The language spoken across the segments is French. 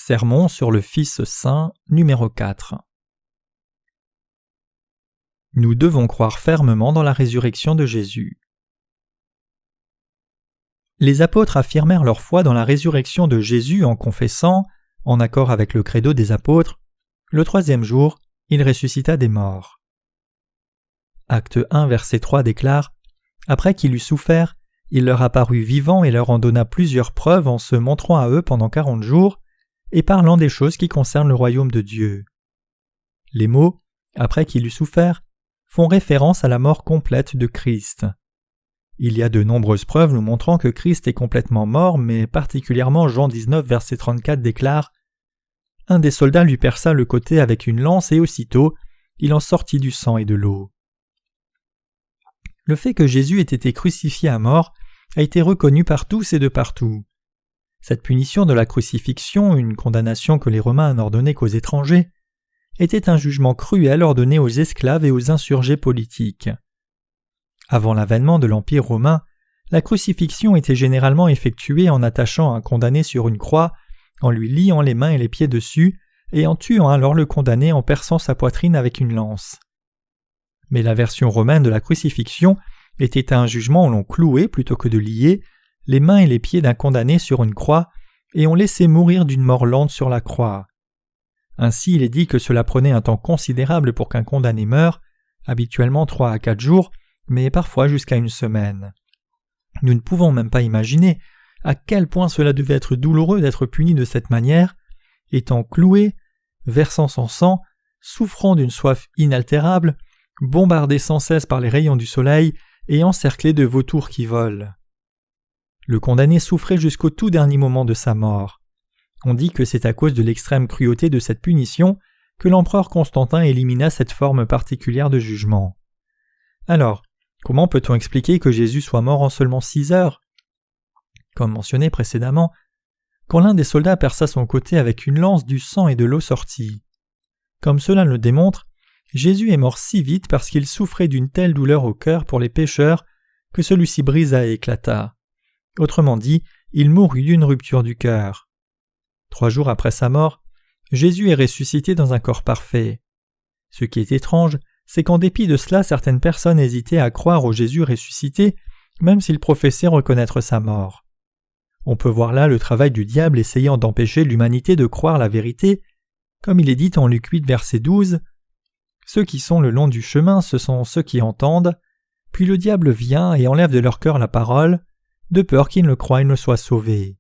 Sermon sur le Fils saint, numéro 4. Nous devons croire fermement dans la résurrection de Jésus. Les apôtres affirmèrent leur foi dans la résurrection de Jésus en confessant, en accord avec le credo des apôtres, le troisième jour, il ressuscita des morts. Acte 1, verset 3 déclare « Après qu'il eut souffert, il leur apparut vivant et leur en donna plusieurs preuves en se montrant à eux pendant 40 jours et parlant des choses qui concernent le royaume de Dieu. » Les mots « après qu'il eut souffert » font référence à la mort complète de Christ. Il y a de nombreuses preuves nous montrant que Christ est complètement mort, mais particulièrement Jean 19, verset 34 déclare « Un des soldats lui perça le côté avec une lance et aussitôt, il en sortit du sang et de l'eau. » Le fait que Jésus ait été crucifié à mort a été reconnu par tous et de partout. Cette punition de la crucifixion, une condamnation que les Romains n'ordonnaient qu'aux étrangers, était un jugement cruel ordonné aux esclaves et aux insurgés politiques. Avant l'avènement de l'Empire romain, la crucifixion était généralement effectuée en attachant un condamné sur une croix, en lui liant les mains et les pieds dessus, et en tuant alors le condamné en perçant sa poitrine avec une lance. Mais la version romaine de la crucifixion était un jugement où l'on clouait plutôt que de lier les mains et les pieds d'un condamné sur une croix et on laissait mourir d'une mort lente sur la croix. Ainsi il est dit que cela prenait un temps considérable pour qu'un condamné meure, habituellement 3 à 4 jours, mais parfois jusqu'à une semaine. Nous ne pouvons même pas imaginer à quel point cela devait être douloureux d'être puni de cette manière, étant cloué, versant son sang, souffrant d'une soif inaltérable, bombardé sans cesse par les rayons du soleil et encerclé de vautours qui volent. Le condamné souffrait jusqu'au tout dernier moment de sa mort. On dit que c'est à cause de l'extrême cruauté de cette punition que l'empereur Constantin élimina cette forme particulière de jugement. Alors, comment peut-on expliquer que Jésus soit mort en seulement 6 heures ? Comme mentionné précédemment, quand l'un des soldats perça son côté avec une lance, du sang et de l'eau sortit. Comme cela le démontre, Jésus est mort si vite parce qu'il souffrait d'une telle douleur au cœur pour les pécheurs que celui-ci brisa et éclata. Autrement dit, il mourut d'une rupture du cœur. 3 jours après sa mort, Jésus est ressuscité dans un corps parfait. Ce qui est étrange, c'est qu'en dépit de cela, certaines personnes hésitaient à croire au Jésus ressuscité, même s'il professait reconnaître sa mort. On peut voir là le travail du diable essayant d'empêcher l'humanité de croire la vérité, comme il est dit en Luc 8, verset 12. Ceux qui sont le long du chemin, ce sont ceux qui entendent, puis le diable vient et enlève de leur cœur la parole, de peur qu'ils ne le croient et ne soient sauvés.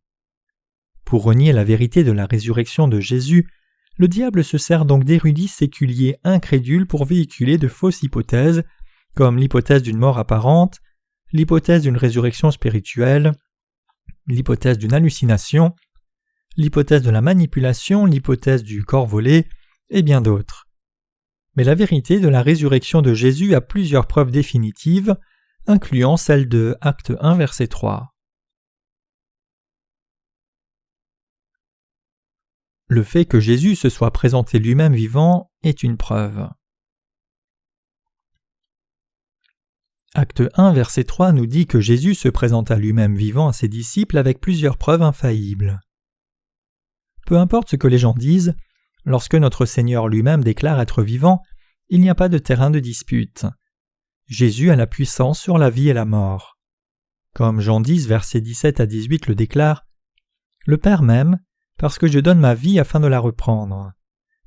Pour renier la vérité de la résurrection de Jésus, le diable se sert donc d'érudits séculiers incrédules pour véhiculer de fausses hypothèses, comme l'hypothèse d'une mort apparente, l'hypothèse d'une résurrection spirituelle, l'hypothèse d'une hallucination, l'hypothèse de la manipulation, l'hypothèse du corps volé, et bien d'autres. Mais la vérité de la résurrection de Jésus a plusieurs preuves définitives, incluant celle de Acte 1, verset 3. Le fait que Jésus se soit présenté lui-même vivant est une preuve. Acte 1, verset 3 nous dit que Jésus se présenta lui-même vivant à ses disciples avec plusieurs preuves infaillibles. Peu importe ce que les gens disent, lorsque notre Seigneur lui-même déclare être vivant, il n'y a pas de terrain de dispute. Jésus a la puissance sur la vie et la mort. Comme Jean 10, versets 17 à 18 le déclare, « Le Père m'aime, parce que je donne ma vie afin de la reprendre.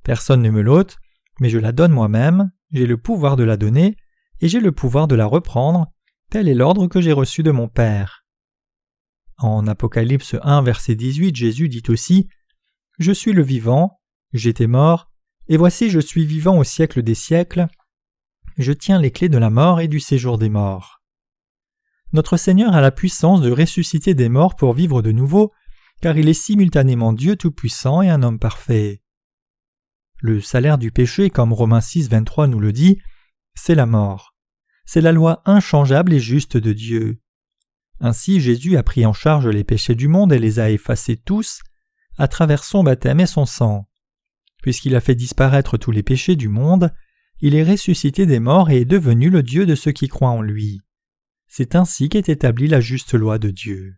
Personne ne me l'ôte, mais je la donne moi-même, j'ai le pouvoir de la donner, et j'ai le pouvoir de la reprendre, tel est l'ordre que j'ai reçu de mon Père. » En Apocalypse 1, verset 18, Jésus dit aussi, « Je suis le vivant, j'étais mort, et voici je suis vivant au siècle des siècles, je tiens les clés de la mort et du séjour des morts. » Notre Seigneur a la puissance de ressusciter des morts pour vivre de nouveau, car il est simultanément Dieu Tout-Puissant et un homme parfait. Le salaire du péché, comme Romains 6, 23 nous le dit, c'est la mort. C'est la loi inchangeable et juste de Dieu. Ainsi Jésus a pris en charge les péchés du monde et les a effacés tous à travers son baptême et son sang. Puisqu'il a fait disparaître tous les péchés du monde, il est ressuscité des morts et est devenu le Dieu de ceux qui croient en lui. C'est ainsi qu'est établie la juste loi de Dieu.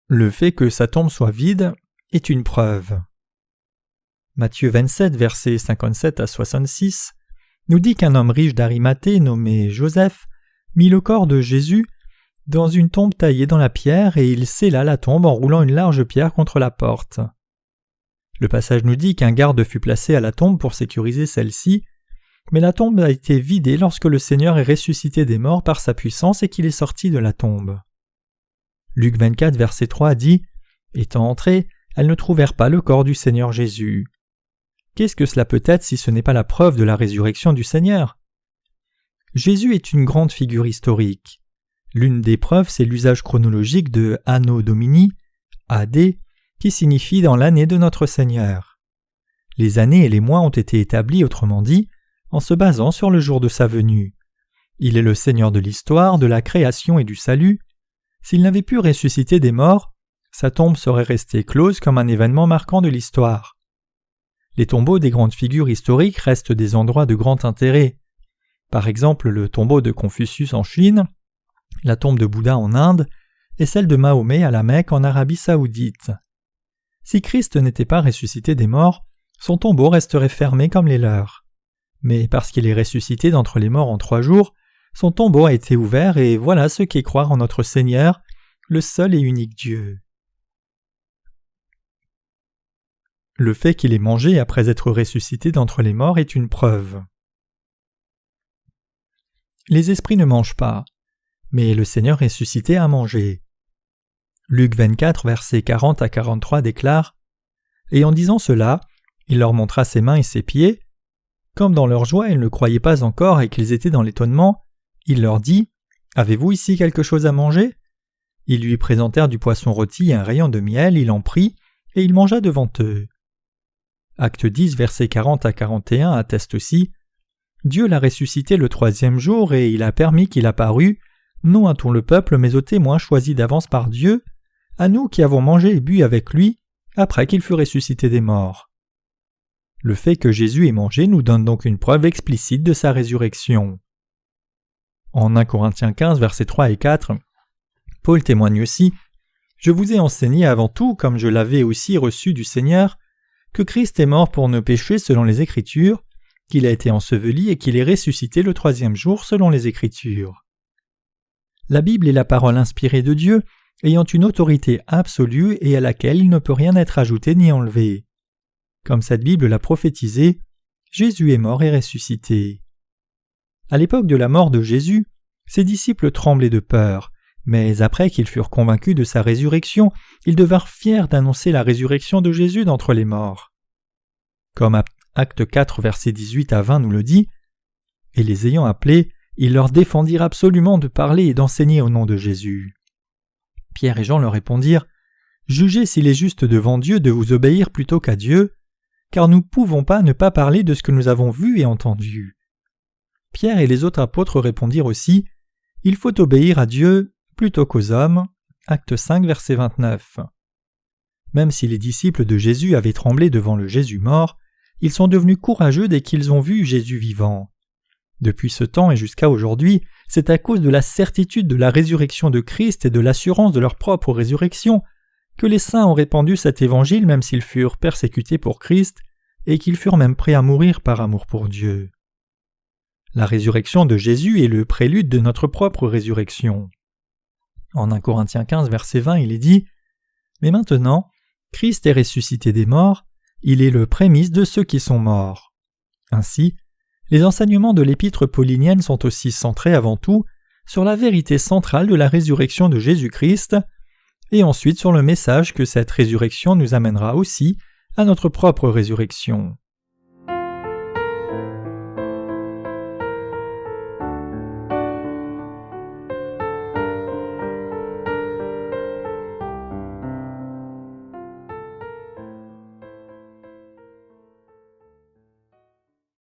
Le fait que sa tombe soit vide est une preuve. Matthieu 27, versets 57 à 66, nous dit qu'un homme riche d'Arimathée nommé Joseph mit le corps de Jésus dans une tombe taillée dans la pierre et il scella la tombe en roulant une large pierre contre la porte. Le passage nous dit qu'un garde fut placé à la tombe pour sécuriser celle-ci, mais la tombe a été vidée lorsque le Seigneur est ressuscité des morts par sa puissance et qu'il est sorti de la tombe. Luc 24, verset 3 dit « Étant entrés, elles ne trouvèrent pas le corps du Seigneur Jésus. » Qu'est-ce que cela peut être si ce n'est pas la preuve de la résurrection du Seigneur ? Jésus est une grande figure historique. L'une des preuves, c'est l'usage chronologique de Anno Domini, AD, qui signifie dans l'année de notre Seigneur. Les années et les mois ont été établis, autrement dit, en se basant sur le jour de sa venue. Il est le Seigneur de l'histoire, de la création et du salut. S'il n'avait pu ressusciter des morts, sa tombe serait restée close comme un événement marquant de l'histoire. Les tombeaux des grandes figures historiques restent des endroits de grand intérêt. Par exemple, le tombeau de Confucius en Chine, la tombe de Bouddha en Inde et celle de Mahomet à la Mecque en Arabie saoudite. Si Christ n'était pas ressuscité des morts, son tombeau resterait fermé comme les leurs. Mais parce qu'il est ressuscité d'entre les morts en 3 jours, son tombeau a été ouvert et voilà ce qu'est croire en notre Seigneur, le seul et unique Dieu. Le fait qu'il ait mangé après être ressuscité d'entre les morts est une preuve. Les esprits ne mangent pas, mais le Seigneur ressuscité a mangé. Luc 24, versets 40 à 43 déclare « Et en disant cela, il leur montra ses mains et ses pieds. Comme dans leur joie ils ne croyaient pas encore et qu'ils étaient dans l'étonnement, il leur dit « Avez-vous ici quelque chose à manger ?» Ils lui présentèrent du poisson rôti et un rayon de miel, il en prit, et il mangea devant eux. Acte 10, versets 40 à 41 atteste aussi « Dieu l'a ressuscité le 3e jour et il a permis qu'il apparût, non à tout le peuple mais aux témoins choisis d'avance par Dieu, à nous qui avons mangé et bu avec lui, après qu'il fut ressuscité des morts. » Le fait que Jésus ait mangé nous donne donc une preuve explicite de sa résurrection. En 1 Corinthiens 15, versets 3 et 4, Paul témoigne aussi « Je vous ai enseigné avant tout, comme je l'avais aussi reçu du Seigneur, que Christ est mort pour nos péchés selon les Écritures, qu'il a été enseveli et qu'il est ressuscité le 3e jour selon les Écritures. » La Bible est la parole inspirée de Dieu, ayant une autorité absolue et à laquelle il ne peut rien être ajouté ni enlevé. Comme cette Bible l'a prophétisé, Jésus est mort et ressuscité. À l'époque de la mort de Jésus, ses disciples tremblaient de peur, mais après qu'ils furent convaincus de sa résurrection, ils devinrent fiers d'annoncer la résurrection de Jésus d'entre les morts. Comme Acte 4, versets 18 à 20 nous le dit, « Et les ayant appelés, ils leur défendirent absolument de parler et d'enseigner au nom de Jésus. » Pierre et Jean leur répondirent, « Jugez s'il est juste devant Dieu de vous obéir plutôt qu'à Dieu, car nous ne pouvons pas ne pas parler de ce que nous avons vu et entendu. » Pierre et les autres apôtres répondirent aussi, « Il faut obéir à Dieu plutôt qu'aux hommes. » Acte 5, verset 29. Même si les disciples de Jésus avaient tremblé devant le Jésus mort, ils sont devenus courageux dès qu'ils ont vu Jésus vivant. Depuis ce temps et jusqu'à aujourd'hui, c'est à cause de la certitude de la résurrection de Christ et de l'assurance de leur propre résurrection que les saints ont répandu cet évangile même s'ils furent persécutés pour Christ et qu'ils furent même prêts à mourir par amour pour Dieu. La résurrection de Jésus est le prélude de notre propre résurrection. En 1 Corinthiens 15, verset 20, il est dit « Mais maintenant, Christ est ressuscité des morts, il est le prémisse de ceux qui sont morts. » Ainsi, les enseignements de l'épître paulinienne sont aussi centrés avant tout sur la vérité centrale de la résurrection de Jésus-Christ et ensuite sur le message que cette résurrection nous amènera aussi à notre propre résurrection.